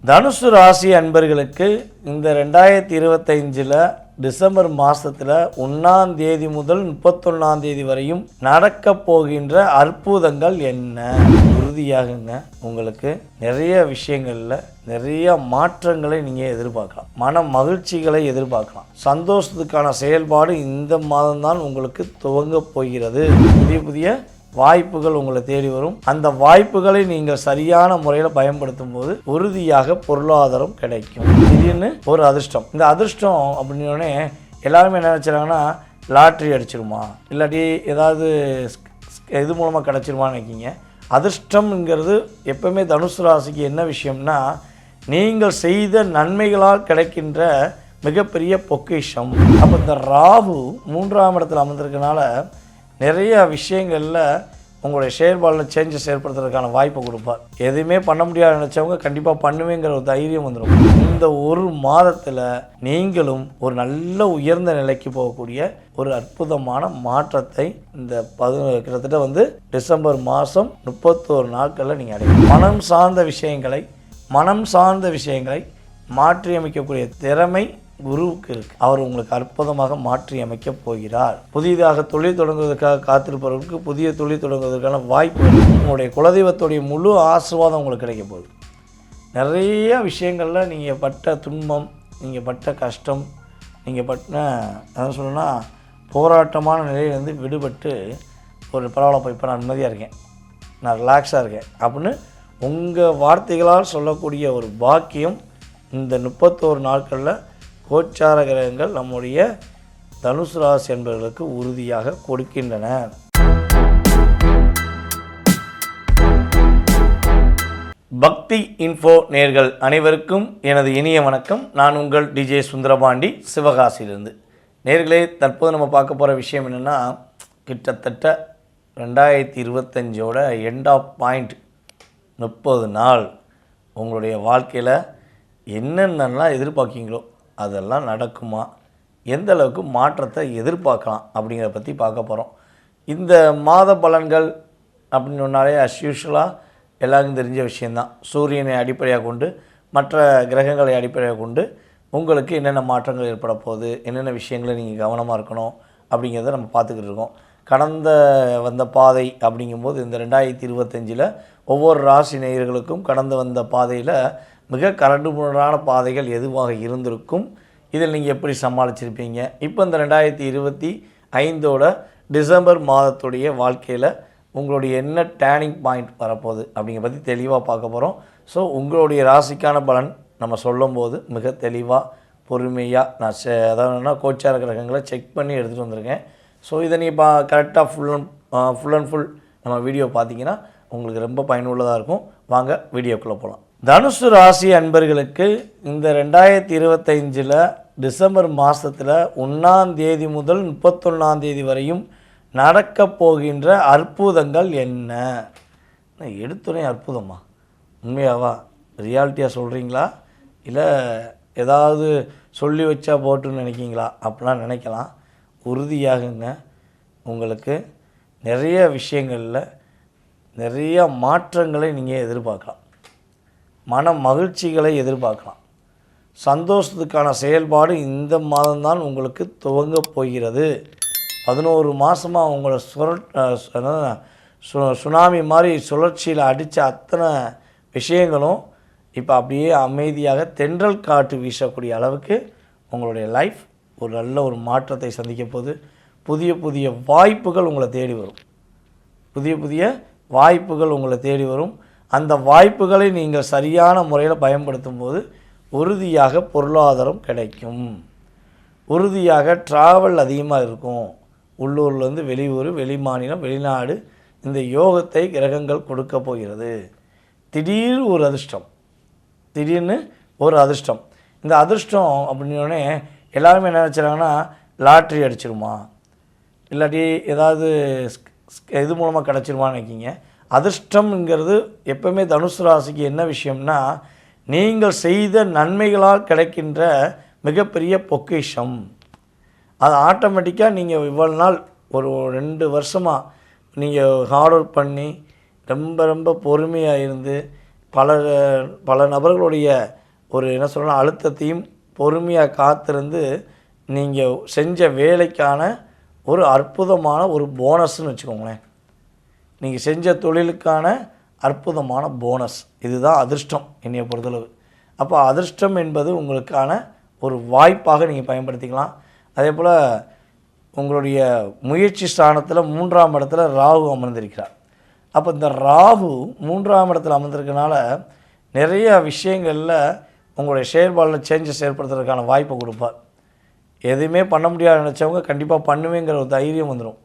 தனுசு ராசி அன்பர்களுக்கு இந்த 2025 டிசம்பர் மாதத்தில் 1ஆம் தேதி முதல் 31ஆம் தேதி வரையும் நடக்க போகின்ற அற்புதங்கள் என்ன? உறுதியாகுங்க, உங்களுக்கு நிறைய விஷயங்களில் நிறைய மாற்றங்களை நீங்கள் எதிர்பார்க்கலாம். மன மகிழ்ச்சிகளை எதிர்பார்க்கலாம். சந்தோஷத்துக்கான செயல்பாடு இந்த மாதம்தான் உங்களுக்கு துவங்க போகிறது. புதிய புதிய வாய்ப்புகள் உங்களை தேடி வரும். அந்த வாய்ப்புகளை நீங்கள் சரியான முறையில் பயன்படுத்தும் போது உறுதியாக பொருளாதாரம் கிடைக்கும். திடீர்னு ஒரு அதிர்ஷ்டம். இந்த அதிர்ஷ்டம் அப்படின்னோடனே எல்லாருமே என்ன நினச்சிறாங்கன்னா, லாட்ரி அடிச்சிருமா, இல்லாட்டி ஏதாவது இது மூலமாக கிடச்சிருமான்னு நினைக்கிங்க. அதிர்ஷ்டம்ங்கிறது எப்பவுமே தனுசு ராசிக்கு என்ன விஷயம்னா, நீங்கள் செய்த நன்மைகளால் கிடைக்கின்ற மிகப்பெரிய பொக்கிஷம். அப்போ இந்த ராகு 3ஆம் இடத்துல அமர்ந்திருக்கனால நிறைய விஷயங்களில் உங்களுடைய செயல்பாடில் சேஞ்சஸ் ஏற்படுத்துறதுக்கான வாய்ப்பை கொடுப்பார். எதுவுமே பண்ண முடியாது நினச்சவங்க கண்டிப்பாக பண்ணுவேங்கிற ஒரு தைரியம் வந்துடும். இந்த ஒரு மாதத்தில் நீங்களும் ஒரு நல்ல உயர்ந்த நிலைக்கு போகக்கூடிய ஒரு அற்புதமான மாற்றத்தை இந்த கிட்டத்தட்ட டிசம்பர் மாதம் 31 நாட்களில் நீங்கள் அடையும். மனம் சார்ந்த விஷயங்களை மாற்றி அமைக்கக்கூடிய திறமை குருவுக்கு இருக்கு. அவர் உங்களுக்கு அற்புதமாக மாற்றி அமைக்க போகிறார். புதிதாக தொழில் தொடங்குவதற்காக காத்திருப்பவர்களுக்கு புதிய தொழில் தொடங்குவதற்கான வாய்ப்பு. உங்களுடைய குலதெய்வத்துடைய முழு ஆசீர்வாதம் உங்களுக்கு கிடைக்க போகுது. நிறைய விஷயங்களில் நீங்கள் பட்ட துன்பம், நீங்கள் பட்ட கஷ்டம், நீங்கள் என்ன சொல்லணும்னா போராட்டமான நிலையிலேருந்து விடுபட்டு ஒரு பரவாயில்ல, இப்போ நான் நிம்மதியாக இருக்கேன், நான் ரிலாக்ஸாக இருக்கேன் அப்படின்னு உங்கள் வார்த்தைகளால் சொல்லக்கூடிய ஒரு பாக்கியம் இந்த 31 நாட்களில் கோச்சார கிரகங்கள் நம்முடைய தனுசு ராசி என்பவர்களுக்கு உறுதியாக கொடுக்கின்றன. பக்தி இன்ஃபோ நேயர்கள் அனைவருக்கும் எனது இனிய வணக்கம். நான் உங்கள் டிஜே சுந்தரபாண்டி, சிவகாசியிலிருந்து. நேயர்களே, தற்போது நம்ம பார்க்க போகிற விஷயம் என்னென்னா, கிட்டத்தட்ட 2025 எண்ட் ஆஃப் பாயிண்ட் 30 நாள் உங்களுடைய வாழ்க்கையில் என்னென்னலாம் எதிர்பார்க்கீங்களோ அதெல்லாம் நடக்குமா, எந்த அளவுக்கு மாற்றத்தை எதிர்பார்க்கலாம் அப்படிங்கிறத பற்றி பார்க்க போகிறோம். இந்த மாத பலன்கள் அப்படின்னு சொன்னாலே யூஷுவலாக எல்லாருக்கும் தெரிஞ்ச விஷயந்தான். சூரியனை அடிப்படையாக கொண்டு மற்ற கிரகங்களை அடிப்படையாக கொண்டு உங்களுக்கு என்னென்ன மாற்றங்கள் ஏற்பட போகுது, என்னென்ன விஷயங்களை நீங்கள் கவனமாக இருக்கணும் அப்படிங்கிறத நம்ம பார்த்துக்கிட்டு இருக்கோம். கடந்த வந்த பாதை அப்படிங்கும்போது இந்த 2025 ஒவ்வொரு ராசி நேயர்களுக்கும் கடந்து வந்த பாதையில் மிக கரடுமுரடான பாதைகள் எதுவாக இருந்திருக்கும், இதில் நீங்கள் எப்படி சமாளிச்சிருப்பீங்க, இப்போ இந்த 2025 டிசம்பர் மாதத்துடைய வாழ்க்கையில் உங்களுடைய என்ன டேர்னிங் பாயிண்ட் வரப்போகுது அப்படிங்கிற பற்றி தெளிவாக பார்க்க போகிறோம். ஸோ உங்களுடைய ராசிக்கான பலன் நம்ம சொல்லும்போது மிக தெளிவாக பொறுமையாக நான் அதாவது கோச்சார கிரகங்களை செக் பண்ணி எடுத்துகிட்டு வந்திருக்கேன். ஸோ இதை நீங்கள் கரெக்டாக ஃபுல் அண்ட் ஃபுல் நம்ம வீடியோ பார்த்தீங்கன்னா உங்களுக்கு ரொம்ப பயனுள்ளதாக இருக்கும். வாங்க வீடியோக்குள்ளே போகலாம். தனுசு ராசி அன்பர்களுக்கு இந்த 2025 டிசம்பர் மாதத்தில் 1ஆம் தேதி முதல் 31ஆம் தேதி வரையும் நடக்க போகின்ற அற்புதங்கள் என்ன? எடுத்துனே அற்புதமா? உண்மையாவா? ரியாலிட்டியாக சொல்கிறீங்களா, இல்லை ஏதாவது சொல்லி வச்சா போட்டுன்னு நினைக்கிங்களா? அப்படிலாம் நினைக்கலாம். உறுதியாகுங்க, உங்களுக்கு நிறைய விஷயங்களில் நிறைய மாற்றங்களை நீங்கள் எதிர்பார்க்கலாம். மன மகிழ்ச்சிகளை எதிர்பார்க்கலாம். சந்தோஷத்துக்கான செயல்பாடு இந்த மாதம்தான் உங்களுக்கு துவங்க போகிறது. 11 மாதமாக உங்களை சுனாமி மாதிரி சுழற்சியில் அடித்த அத்தனை விஷயங்களும் இப்போ அப்படியே அமைதியாக தென்றல் காற்று வீசக்கூடிய அளவுக்கு உங்களுடைய லைஃப் ஒரு நல்ல ஒரு மாற்றத்தை சந்திக்க போது. புதிய புதிய வாய்ப்புகள் உங்களை தேடி வரும். அந்த வாய்ப்புகளை நீங்கள் சரியான முறையில் பயன்படுத்தும் போது உறுதியாக பொருளாதாரம் கிடைக்கும். உறுதியாக ட்ராவல் அதிகமாக இருக்கும். உள்ளூர்லேருந்து வெளியூர், வெளிமாநிலம், வெளிநாடு இந்த யோகத்தை கிரகங்கள் கொடுக்க போகிறது. திடீர்னு ஒரு அதிர்ஷ்டம். இந்த அதிர்ஷ்டம் அப்படின்னோடனே எல்லாருமே என்ன நினச்சிறாங்கன்னா, லாட்ரி அடிச்சிருமா, இல்லாட்டி ஏதாவது இது மூலமாக கிடச்சிருமான்னு நினைக்கிங்க. அதிர்ஷ்டம்ங்கிறது எப்பவுமே தனுசு ராசிக்கு என்ன விஷயம்னா, நீங்கள் செய்த நன்மைகளால் கிடைக்கின்ற மிகப்பெரிய பொக்கிஷம். அது ஆட்டோமேட்டிக்காக நீங்கள் இவ்வளோ நாள் ஒரு 2 வருஷமாக நீங்கள் ஹார்ட் ஒர்க் பண்ணி ரொம்ப ரொம்ப பொறுமையாக இருந்து பல பல நபர்களுடைய ஒரு என்ன சொல்லலாம் அழுத்தத்தையும் பொறுமையாக காத்திருந்து நீங்கள் செஞ்ச வேலைக்கான ஒரு அற்புதமான ஒரு போனஸ்ன்னு வச்சுக்கோங்களேன். நீங்கள் செஞ்ச தொழிலுக்கான அற்புதமான போனஸ், இதுதான் அதிர்ஷ்டம் என்னைய பொறுத்தளவு. அப்போ அதிர்ஷ்டம் என்பது உங்களுக்கான ஒரு வாய்ப்பாக நீங்கள் பயன்படுத்திக்கலாம். அதே போல் உங்களுடைய முயற்சி ஸ்தானத்தில் 3ஆம் இடத்துல ராகு அமர்ந்திருக்கிறார். அப்போ இந்த ராகு 3ஆம் இடத்துல அமர்ந்திருக்கனால நிறைய விஷயங்களில் உங்களுடைய செயல்பாடில் சேஞ்சஸ் ஏற்படுத்துறதுக்கான வாய்ப்பை கொடுப்பார். எதுவுமே பண்ண முடியாது நினச்சவங்க கண்டிப்பாக பண்ணுவேங்கிற ஒரு தைரியம் வந்துடும்.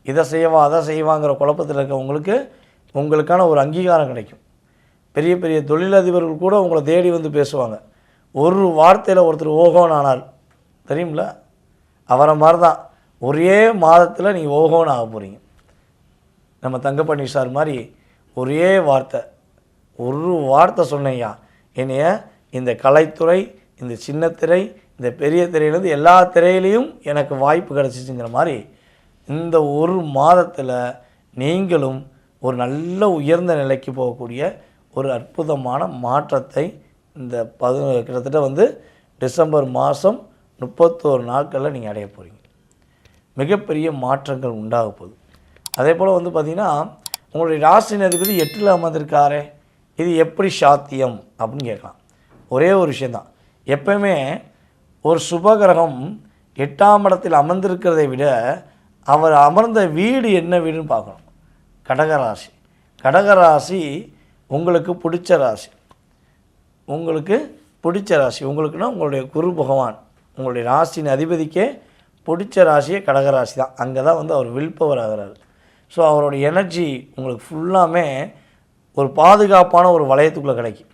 இதை செய்யவா அதை செய்வாங்கிற குழப்பத்தில் இருக்கவங்களுக்கு உங்களுக்கான ஒரு அங்கீகாரம் கிடைக்கும். பெரிய பெரிய தொழிலதிபர்கள் கூட உங்களை தேடி வந்து பேசுவாங்க. ஒரு வார்த்தையில் ஒருத்தர் ஓஹோன்னு ஆனார் தெரியுமில்ல, அவரை மாதிரி தான் ஒரே மாதத்தில் நீங்கள் ஓஹோன்னு ஆக போகிறீங்க. நம்ம தங்கப்பண்ணி சார் மாதிரி ஒரே வார்த்தை, ஒரு வார்த்தை சொன்னையா என்னைய இந்த கலைத்துறை, இந்த சின்னத்திரை, இந்த பெரிய திரையிலேருந்து எல்லா திரையிலையும் எனக்கு வாய்ப்பு கிடச்சிச்சுங்கிற மாதிரி இந்த ஒரு மாதத்தில் நீங்களும் ஒரு நல்ல உயர்ந்த நிலைக்கு போகக்கூடிய ஒரு அற்புதமான மாற்றத்தை இந்த கிட்டத்தட்ட டிசம்பர் மாதம் 31 நாட்களில் நீங்கள் அடைய போகிறீங்க. மிகப்பெரிய மாற்றங்கள் உண்டாக போகுது. அதே போல் பார்த்திங்கன்னா உங்களுடைய ராசி அதிபதி 8ல் அமர்ந்திருக்காரே, இது எப்படி சாத்தியம் அப்படின்னு கேட்கலாம். ஒரே ஒரு விஷயந்தான், எப்பவுமே ஒரு சுபகிரகம் 8ஆம் இடத்தில் அமர்ந்திருக்கிறதை விட அவர் அமர்ந்த வீடு என்ன வீடுன்னு பார்க்கணும். கடகராசி. கடகராசி உங்களுக்கு பிடிச்ச ராசி. உங்களுக்கு பிடிச்ச ராசி உங்களுக்குன்னா உங்களுடைய குரு பகவான் உங்களுடைய ராசியின் அதிபதிக்கே பிடிச்ச ராசியே கடகராசி தான். அங்கே தான் அவர் வில்பவர் ஆகிறார். ஸோ அவருடைய எனர்ஜி உங்களுக்கு ஃபுல்லாமே ஒரு பாதுகாப்பான ஒரு வளையத்துக்குள்ளே கிடைக்கும்.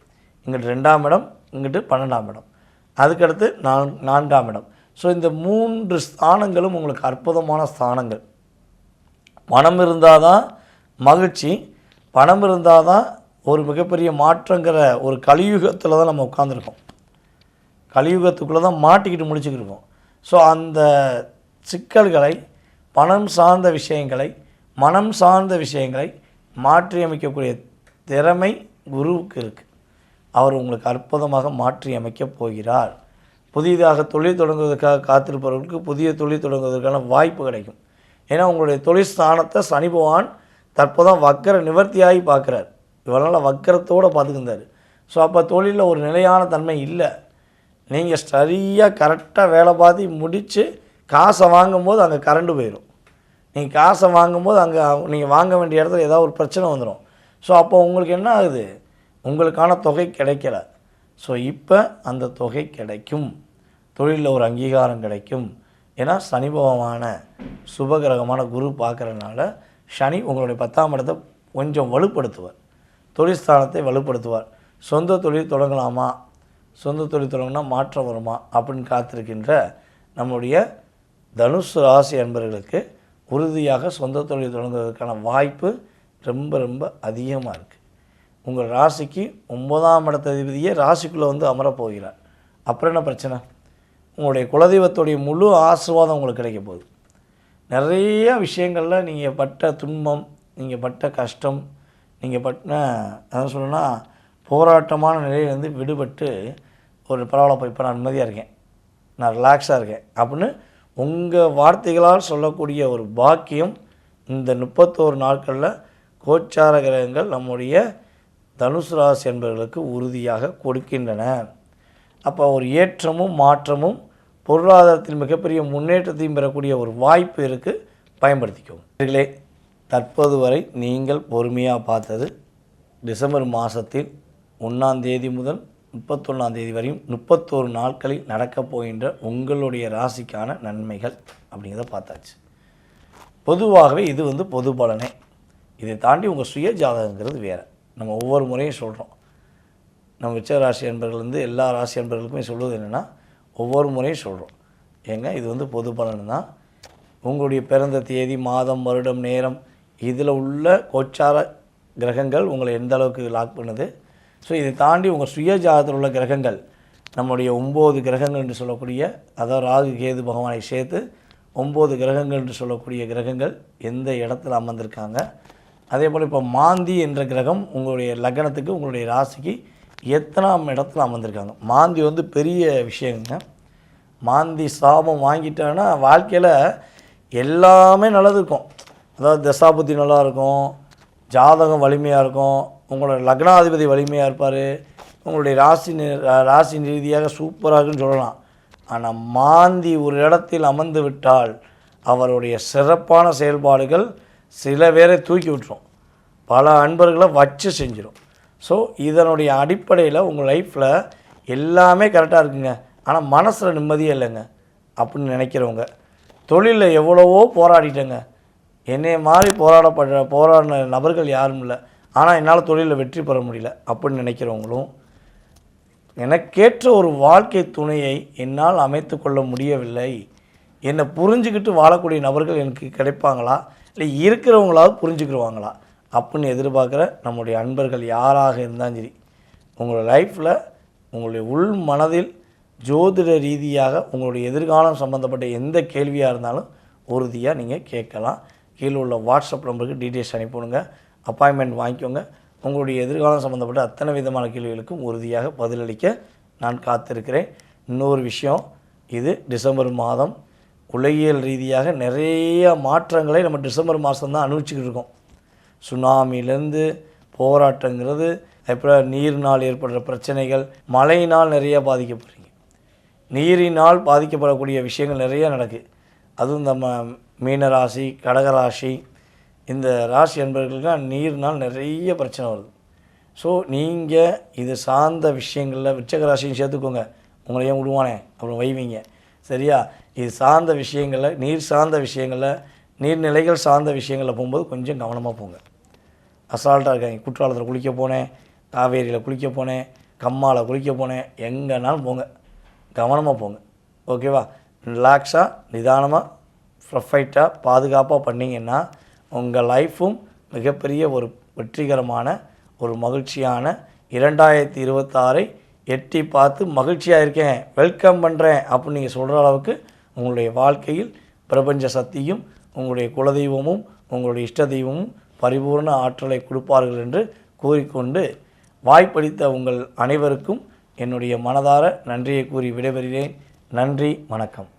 இங்கிட்டு 2ஆம் இடம், இங்கிட்டு 12ஆம் இடம், அதுக்கடுத்து 4ஆம் இடம். ஸோ இந்த 3 ஸ்தானங்களும் உங்களுக்கு அற்புதமான ஸ்தானங்கள். பணம் இருந்தால் தான் மகிழ்ச்சி, பணம் இருந்தால் தான் ஒரு மிகப்பெரிய மாற்றங்கிற ஒரு கலியுகத்தில் தான் நம்ம உட்காந்துருக்கோம். கலியுகத்துக்குள்ளே தான் மாட்டிக்கிட்டு முடிச்சுக்கிருக்கோம். ஸோ அந்த சிக்கல்களை, பணம் சார்ந்த விஷயங்களை, மனம் சார்ந்த விஷயங்களை மாற்றியமைக்கக்கூடிய திறமை குருவுக்கு இருக்குது. அவர் உங்களுக்கு அற்புதமாக மாற்றி அமைக்கப் போகிறார். புதிதாக தொழில் தொடங்குவதற்காக காத்திருப்பவர்களுக்கு புதிய தொழில் தொடங்குவதற்கான வாய்ப்பு கிடைக்கும். ஏன்னா உங்களுடைய தொழில் ஸ்தானத்தை சனி பகவான் தற்போதான் வக்கர நிவர்த்தியாகி பார்க்குறார். இவனால் வக்கரத்தோடு பார்த்துக்கிந்தார். ஸோ அப்போ தொழிலில் ஒரு நிலையான தன்மை இல்லை. நீங்கள் சரியாக கரெக்டாக வேலை பார்த்து முடித்து காசை வாங்கும்போது அங்கே கரண்டு போயிடும். நீங்கள் காசை வாங்கும்போது அங்கே நீங்கள் வாங்க வேண்டிய இடத்துல ஏதாவது ஒரு பிரச்சனை வந்துடும். ஸோ அப்போ உங்களுக்கு என்ன ஆகுது, உங்களுக்கான தொகை கிடைக்கல. ஸோ இப்போ அந்த தொகை கிடைக்கும், தொழிலில் ஒரு அங்கீகாரம் கிடைக்கும். ஏன்னா சனி பகவான சுபகிரகமான குரு பார்க்குறதுனால சனி உங்களுடைய 10ஆம் இடத்தை கொஞ்சம் வலுப்படுத்துவார், தொழில் ஸ்தானத்தை வலுப்படுத்துவார். சொந்த தொழில் தொடங்கலாமா, சொந்த தொழில் தொடங்கினா மாற்றம் வருமா அப்படின்னு காத்திருக்கின்ற நம்முடைய தனுசு ராசி அன்பர்களுக்கு உறுதியாக சொந்த தொழில் தொடங்குவதற்கான வாய்ப்பு ரொம்ப ரொம்ப அதிகமாக இருக்குது. உங்கள் ராசிக்கு 9ஆம் இடத்த அதிபதியே ராசிக்குள்ளே அமரப்போகிறார். அப்புறம் என்ன பிரச்சனை, உங்களுடைய குலதெய்வத்துடைய முழு ஆசீர்வாதம் உங்களுக்கு கிடைக்க போகுது. நிறைய விஷயங்களில் நீங்கள் பட்ட துன்பம், நீங்கள் பட்ட கஷ்டம், நீங்கள் பட்ட அதான் சொல்லணும்னா போராட்டமான நிலையிலேருந்து விடுபட்டு ஒரு பரவாயில்ல இப்போ நான் நிம்மதியாக இருக்கேன், நான் ரிலாக்ஸாக இருக்கேன் அப்படின்னு உங்கள் வார்த்தைகளால் சொல்லக்கூடிய ஒரு பாக்கியம் இந்த 31 நாட்களில் கோச்சார கிரகங்கள் நம்முடைய தனுசு ராசி என்பவர்களுக்கு உறுதியாக கொடுக்கின்றன. அப்போ ஒரு ஏற்றமும் மாற்றமும் பொருளாதாரத்தில் மிகப்பெரிய முன்னேற்றத்தையும் பெறக்கூடிய ஒரு வாய்ப்பு இருக்குது, பயன்படுத்திக்கோங்க. இவர்களே, தற்போது வரை நீங்கள் பொறுமையாக பார்த்தது டிசம்பர் மாதத்தில் 1ஆம் தேதி முதல் 31ஆம் தேதி வரையும் 31 நாட்களில் நடக்கப் போகின்ற உங்களுடைய ராசிக்கான நன்மைகள் அப்படிங்கிறத பார்த்தாச்சு. பொதுவாகவே இது பொது பலனே. இதை தாண்டி உங்கள் சுய ஜாதகங்கிறது வேறு. நம்ம ஒவ்வொரு முறையும் சொல்கிறோம். நம்ம உச்ச ராசி என்பவர்கள் எல்லா ராசி என்பவர்களுக்குமே சொல்வது என்னென்னா, ஒவ்வொரு முறையும் சொல்கிறோம், ஏங்க இது பொது பலன் தான். உங்களுடைய பிறந்த தேதி, மாதம், வருடம், நேரம், இதில் உள்ள கோச்சார கிரகங்கள் உங்களை எந்த அளவுக்கு லாக் பண்ணுது. ஸோ இதை தாண்டி உங்கள் சுய ஜாதகத்தில் உள்ள கிரகங்கள், நம்முடைய 9 கிரகங்கள் என்று சொல்லக்கூடிய, அதாவது ராகு கேது பகவானை சேர்த்து 9 கிரகங்கள் என்று சொல்லக்கூடிய கிரகங்கள் எந்த இடத்துல அமர்ந்திருக்காங்க, அதே போல் இப்போ மாந்தி என்ற கிரகம் உங்களுடைய லக்னத்துக்கு உங்களுடைய ராசிக்கு எத்தனாம் இடத்துல அமர்ந்திருக்காங்க. மாந்தி வந்து பெரிய விஷயங்க. மாந்தி சாபம் வாங்கிட்டாங்கன்னா வாழ்க்கையில் எல்லாமே நல்லது இருக்கும். அதாவது தசாபுத்தி நல்லாயிருக்கும், ஜாதகம் வலிமையாக இருக்கும், உங்களோட லக்னாதிபதி வலிமையாக இருப்பார், உங்களுடைய ராசி ரீதியாக சூப்பராக இருக்குன்னு சொல்லலாம். ஆனால் மாந்தி ஒரு இடத்தில் அமர்ந்து விட்டால் அவருடைய சிறப்பான செயல்பாடுகள் சில பேரை தூக்கி விட்டுரும், பல அன்பர்களை வச்சு செஞ்சிடும். ஸோ இதனுடைய அடிப்படையில் உங்கள் லைஃப்பில் எல்லாமே கரெக்டாக இருக்குங்க, ஆனால் மனசில் நிம்மதியே இல்லைங்க அப்படின்னு நினைக்கிறவங்க, தொழிலில் எவ்வளவோ போராடிட்டேங்க, என்னைய மாதிரி போராடின நபர்கள் யாரும் இல்லை, ஆனால் என்னால் தொழிலில் வெற்றி பெற முடியல அப்படின்னு நினைக்கிறவங்களும், எனக்கேற்ற ஒரு வாழ்க்கை துணையை என்னால் அமைத்து கொள்ள முடியவில்லை, என்னை புரிஞ்சுக்கிட்டு வாழக்கூடிய நபர்கள் எனக்கு கிடைப்பாங்களா, இல்லை இருக்கிறவங்களாவது புரிஞ்சுக்கிடுவாங்களா அப்படின்னு எதிர்பார்க்குற நம்முடைய அன்பர்கள் யாராக இருந்தாலும் சரி, உங்களோட லைஃப்பில் உங்களுடைய உள் மனதில் ஜோதிட ரீதியாக உங்களுடைய எதிர்காலம் சம்மந்தப்பட்ட எந்த கேள்வியாக இருந்தாலும் உறுதியாக நீங்கள் கேட்கலாம். கீழே உள்ள வாட்ஸ்அப் நம்பருக்கு டீட்டெயில்ஸ் அனுப்பிவிடுங்க, அப்பாயின்மெண்ட் வாங்கிக்கோங்க. உங்களுடைய எதிர்காலம் சம்மந்தப்பட்ட அத்தனை விதமான கேள்விகளுக்கும் உறுதியாக பதிலளிக்க நான் காத்திருக்கிறேன். இன்னொரு விஷயம், இது டிசம்பர் மாதம் உலகியல் ரீதியாக நிறைய மாற்றங்களை நம்ம டிசம்பர் மாதம் தான் அனுபவிச்சுக்கிட்டு இருக்கோம். சுனாமிலேருந்து போராட்டங்கிறது, அப்புறம் நீரினால் ஏற்படுற பிரச்சனைகள், மழையினால் நிறையா பாதிக்கப்படுறீங்க, நீரினால் பாதிக்கப்படக்கூடிய விஷயங்கள் நிறையா நடக்குது. அதுவும் நம்ம மீனராசி, கடகராசி, இந்த ராசி என்பவர்களுக்கு நீர்னால் நிறைய பிரச்சனை வருது. ஸோ நீங்கள் இது சார்ந்த விஷயங்களில் விருச்சிக ராசியும் சேர்த்துக்கோங்க, உங்களை ஏன் விடுவானே அப்புறம் வைவீங்க, சரியா? இது சார்ந்த விஷயங்களில், நீர் சார்ந்த விஷயங்களில், நீர்நிலைகள் சார்ந்த விஷயங்களில் போகும்போது கொஞ்சம் கவனமாக போங்க. அசால்ட்டாக இருக்காங்க. குற்றாலத்தில் குளிக்க போனேன், காவேரியில் குளிக்க போனேன், கம்மாவில் குளிக்க போனேன், எங்கேனாலும் போங்க, கவனமாக போங்க, ஓகேவா? ரிலாக்ஸாக நிதானமாக ப்ரொஃபைட்டாக பாதுகாப்பாக பண்ணிங்கன்னா உங்கள் லைஃப்பும் மிகப்பெரிய ஒரு வெற்றிகரமான ஒரு மகிழ்ச்சியான 2026 எட்டி பார்த்து மகிழ்ச்சியாக இருக்கேன், வெல்கம் பண்ணுறேன் அப்படின்னு நீங்கள் சொல்கிற அளவுக்கு உங்களுடைய வாழ்க்கையில் பிரபஞ்ச சக்தியும் உங்களுடைய குலதெய்வமும் உங்களுடைய இஷ்ட தெய்வமும் பரிபூர்ண ஆற்றலை கொடுப்பார்கள் என்று கூறிக்கொண்டு வாய்ப்பளித்த உங்கள் அனைவருக்கும் என்னுடைய மனதார நன்றியை கூறி விடைபெறுகிறேன். நன்றி, வணக்கம்.